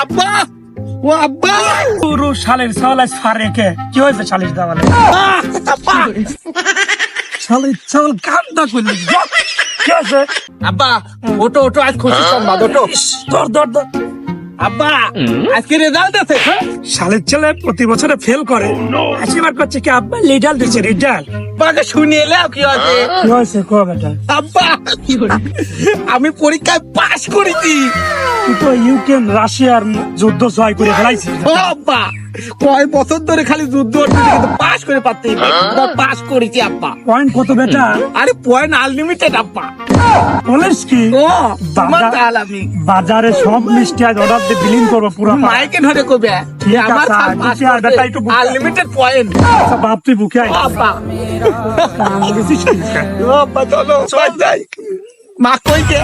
আব্বা ও আব্বা পুরো শালের সাওয়াল ফারেকে কি হয়েছে শালির দাওয়ালে আব্বা শালির চাল কান্দা করলি কি হয়েছে আব্বা ওটো ওটো আজ খুশি সংবাদ ওটো দর দর দর আব্বা আজকে রেজাল্ট আছে শালের ছেলে প্রতি বছরে ফেল করে আশীর্বাদ করছে কি আব্বা রেজাল্ট দিচ্ছে রেজাল্ট বাকে শুনিয়ে এলাম কি আছে কি হয়েছে কো বেটা আব্বা আমি পরীক্ষায় পাশ করেছি তুই তো ইউক্রেন রাশিয়ার যুদ্ধ জয় করে ফেলাইছিস ও আব্বা কয় বছর ধরে খালি যুদ্ধ হচ্ছে কিন্তু পাশ করে পারতেই পাশ করেছি আব্বা পয়েন্ট কত বেটা আরে পয়েন্ট আনলিমিটেড আব্বা বলিস কি ও তোমার তাল আমি বাজারে সব মিষ্টি আজ অর্ডার দিয়ে বিলিং করবো পুরো মাইকে ধরে কবে ঠিক আমার আছে, পাস আর বেটা একটু বুঝ- আনলিমিটেড পয়েন্ট বাপ তুই বুকে আয় আব্বা বলেছিস কি? ও আব্বা চলো যাই মা কইতে